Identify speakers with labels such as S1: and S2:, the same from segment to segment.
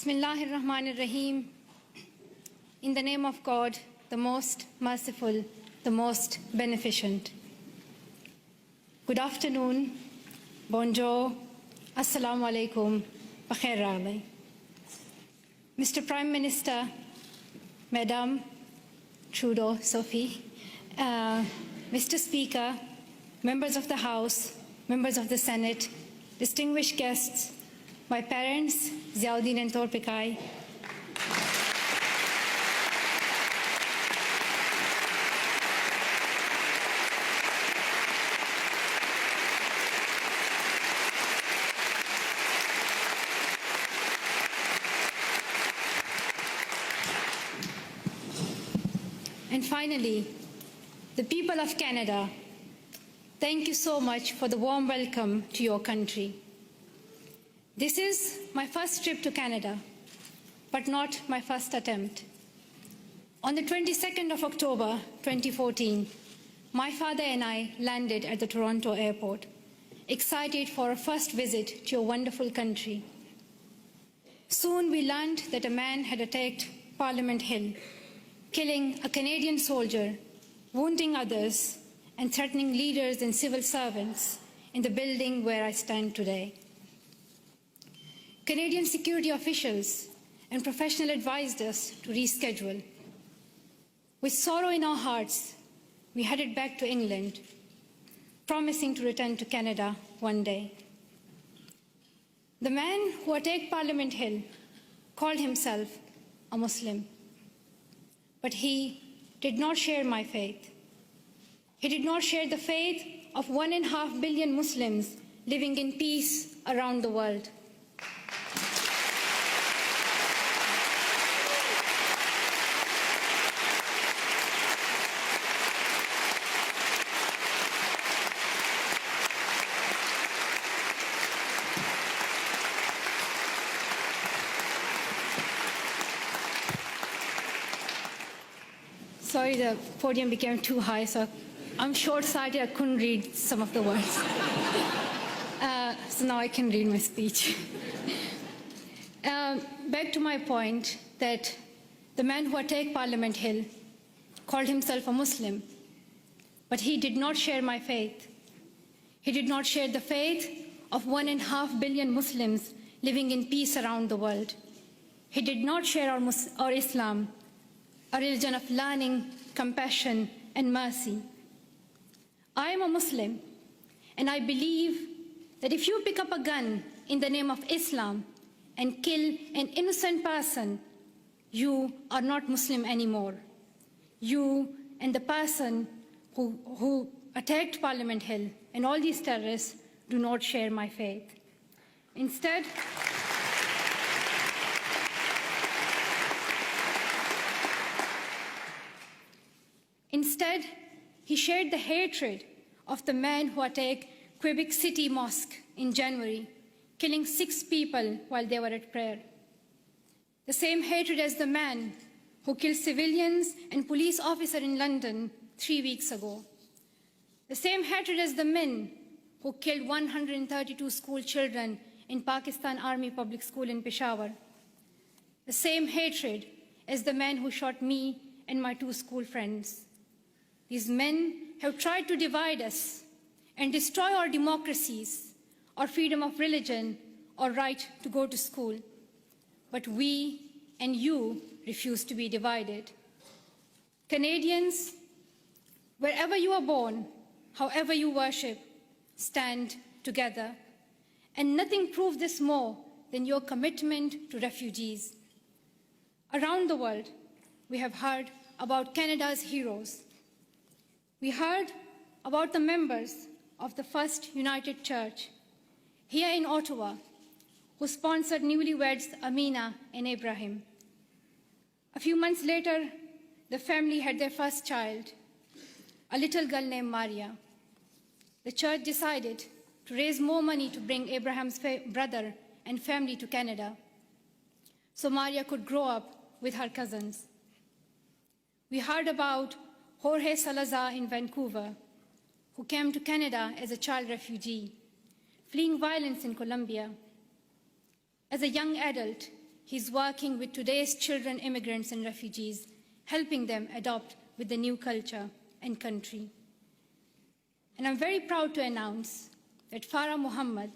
S1: Bismillahirrahmanirrahim. In the name of God, the most merciful, the most beneficent. Good afternoon, bonjour, assalamu alaikum, bakhair raghle. Mr. Prime Minister, Madam Trudeau, Sophie, Mr. Speaker, members of the House, members of the Senate, distinguished guests, my parents, Ziauddin and Torpikai, and finally, the people of Canada, thank you so much for the warm welcome to your country. This is my first trip to Canada, but not my first attempt. On the 22nd of October 2014, my father and I landed at the Toronto airport, excited for a first visit to your wonderful country. Soon we learned that a man had attacked Parliament Hill, killing a Canadian soldier, wounding others, and threatening leaders and civil servants in the building where I stand today. Canadian security officials and professionals advised us to reschedule. With sorrow in our hearts, we headed back to England, promising to return to Canada one day. The man who attacked Parliament Hill called himself a Muslim, but he did not share my faith. He did not share the faith of 1.5 billion Muslims living in peace around the world. Sorry, the podium became too high, so I'm short-sighted, I couldn't read some of the words. So now I can read my speech. Back to my point that the man who attacked Parliament Hill called himself a Muslim, but he did not share my faith. He did not share the faith of 1.5 billion Muslims living in peace around the world. He did not share our Islam, a religion of learning, compassion, and mercy. I am a Muslim, and I believe that if you pick up a gun in the name of Islam and kill an innocent person, you are not Muslim anymore. You and the person who attacked Parliament Hill and all these terrorists do not share my faith. Instead, he shared the hatred of the man who attacked Quebec City Mosque in January, killing 6 people while they were at prayer. The same hatred as the man who killed civilians and police officers in London 3 weeks ago. The same hatred as the men who killed 132 school children in Pakistan Army Public School in Peshawar. The same hatred as the man who shot me and my 2 school friends. These men have tried to divide us and destroy our democracies, our freedom of religion, our right to go to school. But we and you refuse to be divided. Canadians, wherever you are born, however you worship, stand together. And nothing proves this more than your commitment to refugees. Around the world, we have heard about Canada's heroes. We heard about the members of the First United Church here in Ottawa, who sponsored newlyweds Amina and Ibrahim. A few months later, the family had their first child, a little girl named Maria. The church decided to raise more money to bring Abraham's brother and family to Canada, so Maria could grow up with her cousins. We heard about Jorge Salazar in Vancouver, who came to Canada as a child refugee, fleeing violence in Colombia. As a young adult, He's working with today's children, immigrants, and refugees, helping them adopt with the new culture and country. And I'm very proud to announce that Farah Muhammad,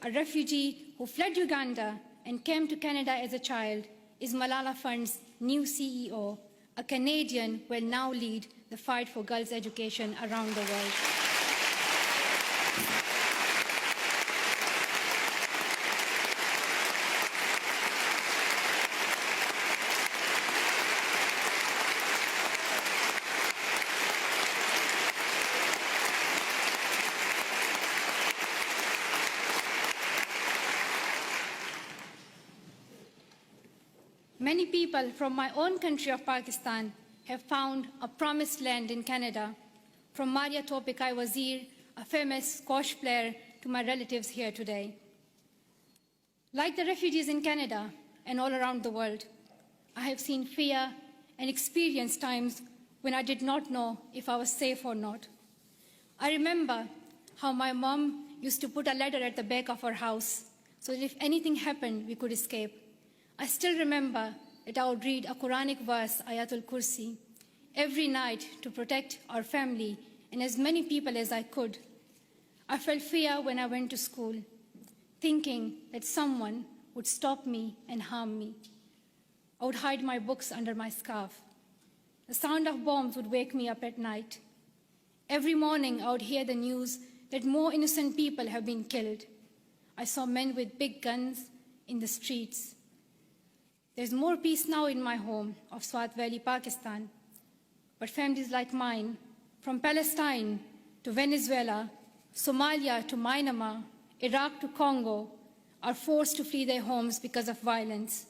S1: a refugee who fled Uganda and came to Canada as a child, is Malala Fund's new CEO, a Canadian who will now lead the fight for girls' education around the world. Many people from my own country of Pakistan have found a promised land in Canada, from Maria Topikai Wazir, a famous squash player, to my relatives here today. Like the refugees in Canada and all around the world, I have seen fear and experienced times when I did not know if I was safe or not. I remember how my mom used to put a ladder at the back of our house so that if anything happened, we could escape. I still remember that I would read a Quranic verse, Ayatul Kursi, every night to protect our family and as many people as I could. I felt fear when I went to school, thinking that someone would stop me and harm me. I would hide my books under my scarf. The sound of bombs would wake me up at night. Every morning I would hear the news that more innocent people have been killed. I saw men with big guns in the streets. There's more peace now in my home of Swat Valley, Pakistan. But families like mine, from Palestine to Venezuela, Somalia to Myanmar, Iraq to Congo, are forced to flee their homes because of violence.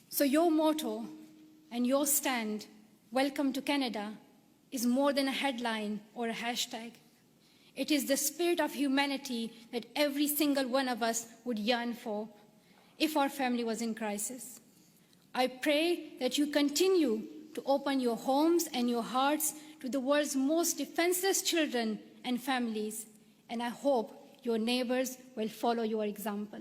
S1: So your motto and your stand, "Welcome to Canada," is more than a headline or a hashtag. It is the spirit of humanity that every single one of us would yearn for if our family was in crisis. I pray that you continue to open your homes and your hearts to the world's most defenseless children and families, and I hope your neighbors will follow your example.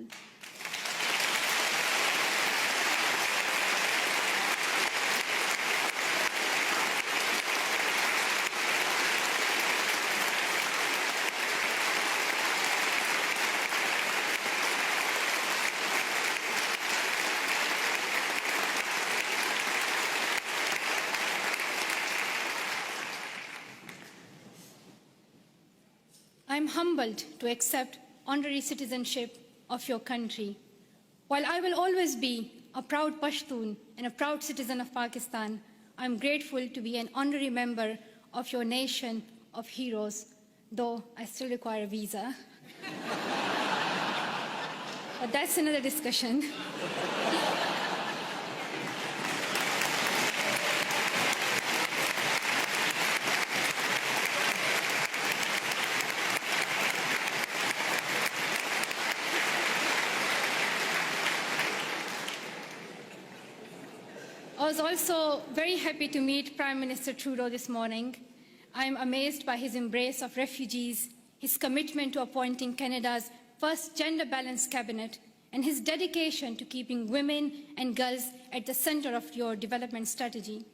S1: I'm humbled to accept honorary citizenship of your country. While I will always be a proud Pashtun and a proud citizen of Pakistan, I'm grateful to be an honorary member of your nation of heroes, though I still require a visa. But that's another discussion. I was also very happy to meet Prime Minister Trudeau this morning. I'm amazed by his embrace of refugees, his commitment to appointing Canada's first gender-balanced cabinet, and his dedication to keeping women and girls at the center of your development strategy.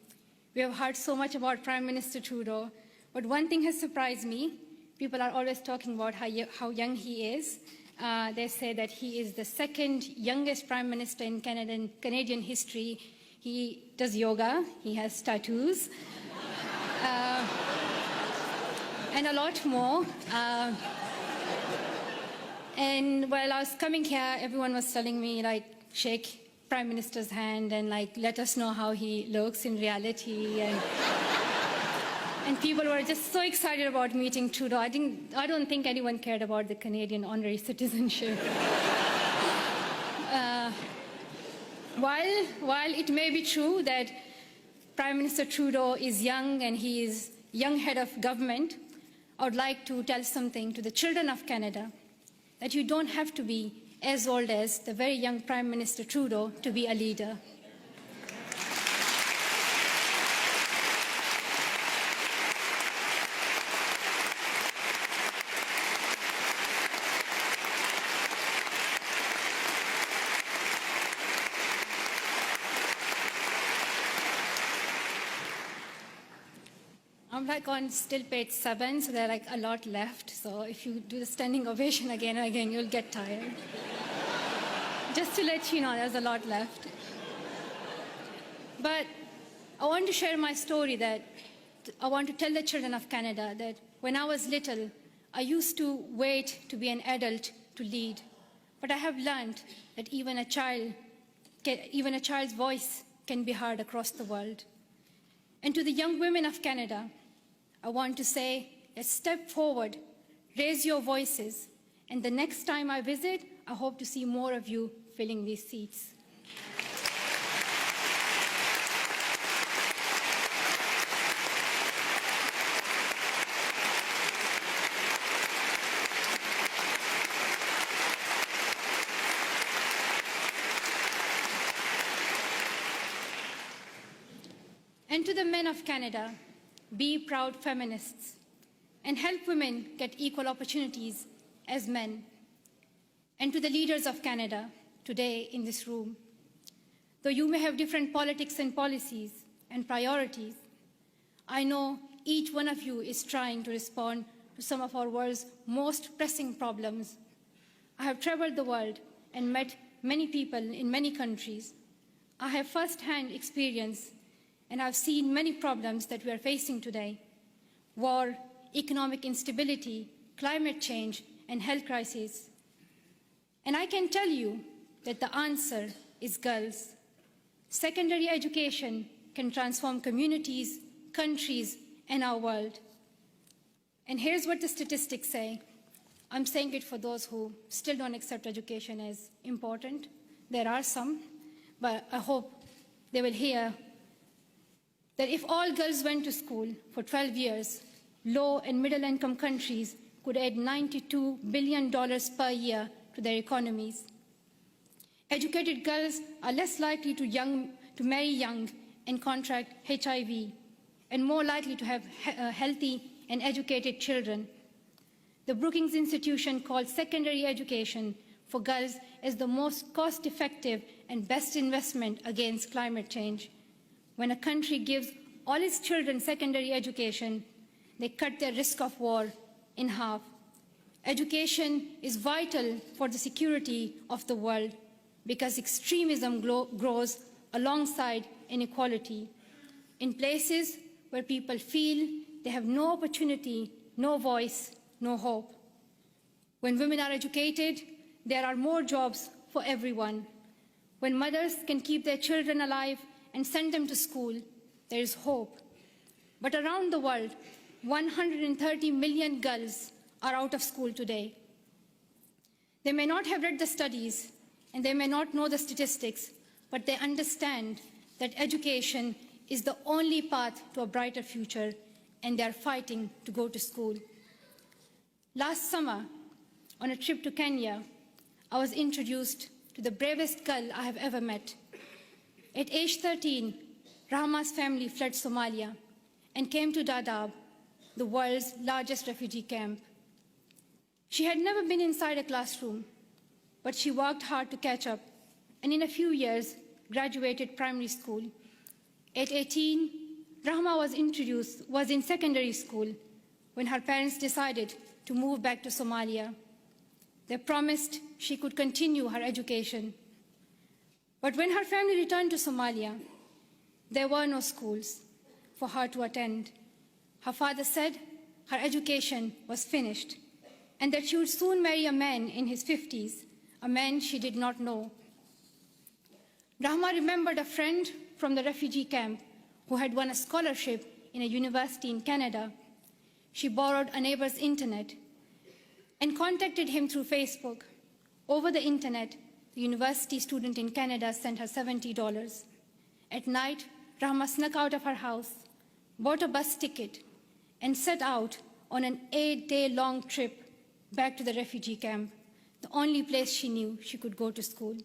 S1: We have heard so much about Prime Minister Trudeau, but one thing has surprised me. People are always talking about how young he is. They say that he is the second youngest Prime Minister in Canadian history. He does yoga, he has tattoos, and a lot more. And while I was coming here, everyone was telling me, like, shake Prime Minister's hand and, like, let us know how he looks in reality. And people were just so excited about meeting Trudeau. I don't think anyone cared about the Canadian honorary citizenship. While it may be true that Prime Minister Trudeau is young and he is young head of government, I would like to tell something to the children of Canada, that you don't have to be as old as the very young Prime Minister Trudeau to be a leader. I'm like on still page 7, so there are like a lot left. So if you do the standing ovation again and again, you'll get tired. Just to let you know, there's a lot left. But I want to share my story that I want to tell the children of Canada that when I was little, I used to wait to be an adult to lead. But I have learned that even a child's voice can be heard across the world. And to the young women of Canada, I want to say, let's step forward, raise your voices, and the next time I visit, I hope to see more of you filling these seats. And to the men of Canada, be proud feminists and help women get equal opportunities as men. And to the leaders of Canada today in this room, though you may have different politics and policies and priorities, I know each one of you is trying to respond to some of our world's most pressing problems. I have traveled the world and met many people in many countries. I have first-hand experience and I've seen many problems that we are facing today: war, economic instability, climate change, and health crises. And I can tell you that the answer is girls. Secondary education can transform communities, countries, and our world. And here's what the statistics say. I'm saying it for those who still don't accept education as important. There are some, but I hope they will hear that if all girls went to school for 12 years, low and middle income countries could add $92 billion per year to their economies. Educated girls are less likely to marry young and contract HIV, and more likely to have healthy and educated children. The Brookings Institution calls secondary education for girls as the most cost-effective and best investment against climate change. When a country gives all its children secondary education, they cut their risk of war in half. Education is vital for the security of the world because extremism grows alongside inequality. In places where people feel they have no opportunity, no voice, no hope. When women are educated, there are more jobs for everyone. When mothers can keep their children alive and send them to school, there is hope. But around the world, 130 million girls are out of school today. They may not have read the studies and they may not know the statistics, but they understand that education is the only path to a brighter future, and they are fighting to go to school. Last summer, on a trip to Kenya, I was introduced to the bravest girl I have ever met. At age 13, Rahma's family fled Somalia and came to Dadaab, the world's largest refugee camp. She had never been inside a classroom, but she worked hard to catch up, and in a few years, graduated primary school. At 18, Rahma was in secondary school when her parents decided to move back to Somalia. They promised she could continue her education. But when her family returned to Somalia, there were no schools for her to attend. Her father said her education was finished and that she would soon marry a man in his 50s, a man she did not know. Rahma remembered a friend from the refugee camp who had won a scholarship in a university in Canada. She borrowed a neighbor's internet and contacted him through Facebook. Over the internet, the university student in Canada sent her $70. At night, Rahma snuck out of her house, bought a bus ticket, and set out on an 8-day-long trip back to the refugee camp, the only place she knew she could go to school.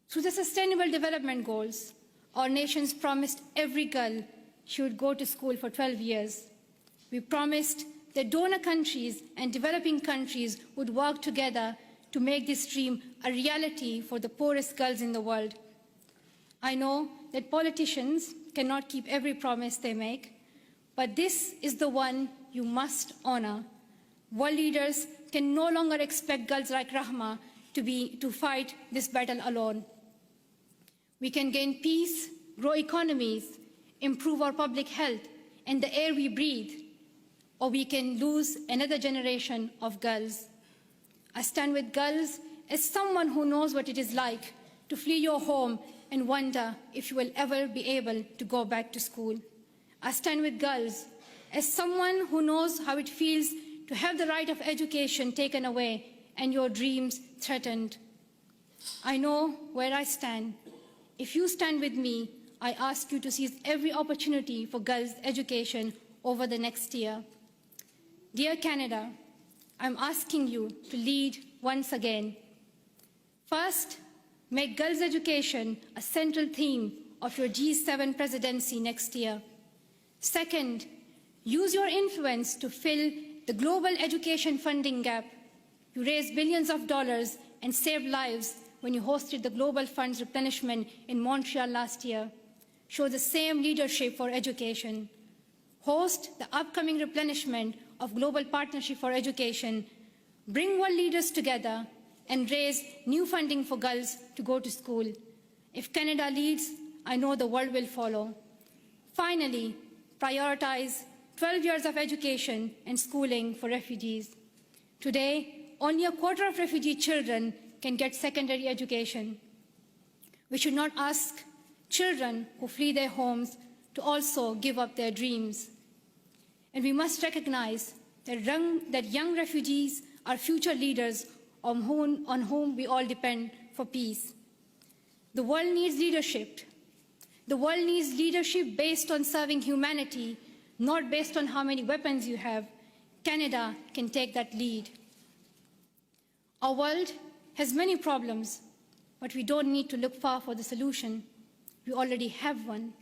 S1: Through the Sustainable Development Goals, our nations promised every girl she would go to school for 12 years. We promised that donor countries and developing countries would work together to make this dream a reality for the poorest girls in the world. I know that politicians cannot keep every promise they make, but this is the one you must honor. World leaders can no longer expect girls like Rahma to fight this battle alone. We can gain peace, grow economies, improve our public health and the air we breathe, or we can lose another generation of girls. I stand with girls as someone who knows what it is like to flee your home and wonder if you will ever be able to go back to school. I stand with girls as someone who knows how it feels to have the right of education taken away and your dreams threatened. I know where I stand. If you stand with me, I ask you to seize every opportunity for girls' education over the next year. Dear Canada, I'm asking you to lead once again. First, make girls' education a central theme of your G7 presidency next year. Second, use your influence to fill the global education funding gap. You raised billions of dollars and saved lives when you hosted the Global Fund's replenishment in Montreal last year. Show the same leadership for education. Host the upcoming replenishment of Global Partnership for Education. Bring world leaders together and raise new funding for girls to go to school. If Canada leads, I know the world will follow. Finally, prioritize 12 years of education and schooling for refugees. Today, only a quarter of refugee children can get secondary education. We should not ask children who flee their homes to also give up their dreams. And we must recognize that young refugees are future leaders on whom we all depend for peace. The world needs leadership. The world needs leadership based on serving humanity, not based on how many weapons you have. Canada can take that lead. Our world has many problems, but we don't need to look far for the solution. We already have one.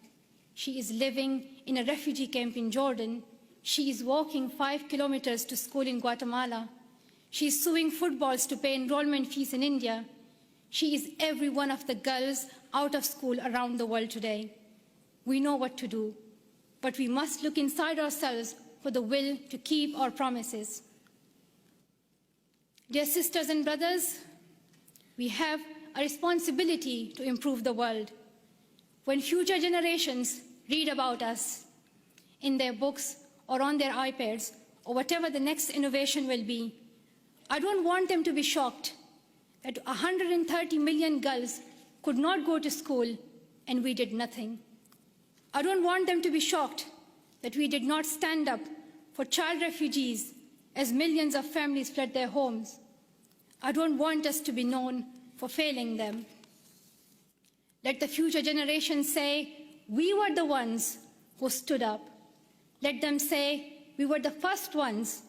S1: She is living in a refugee camp in Jordan. She is walking 5 kilometers to school in Guatemala. She is suing footballs to pay enrollment fees in India. She is every one of the girls out of school around the world today. We know what to do, but we must look inside ourselves for the will to keep our promises. Dear sisters and brothers, we have a responsibility to improve the world. When future generations read about us in their books or on their iPads or whatever the next innovation will be, I don't want them to be shocked that 130 million girls could not go to school and we did nothing. I don't want them to be shocked that we did not stand up for child refugees as millions of families fled their homes. I don't want us to be known for failing them. Let the future generations say, we were the ones who stood up. Let them say, we were the first ones.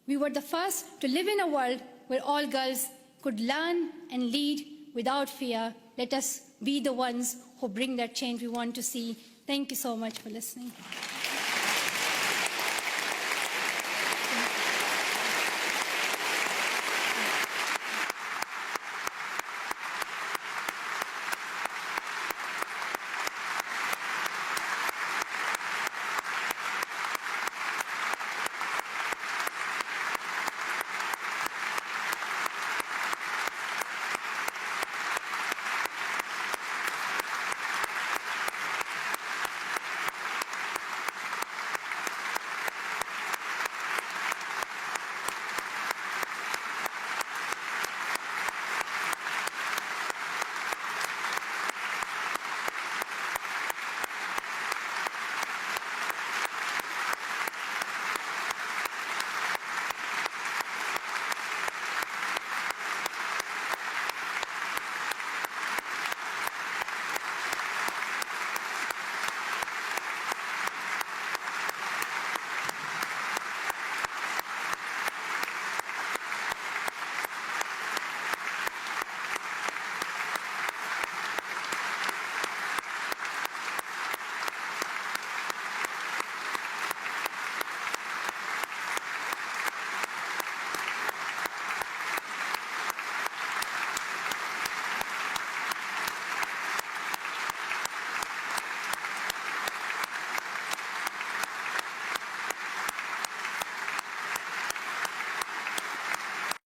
S1: We were the first to live in a world where all girls could learn and lead without fear. Let us be the ones who bring that change we want to see. Thank you so much for listening.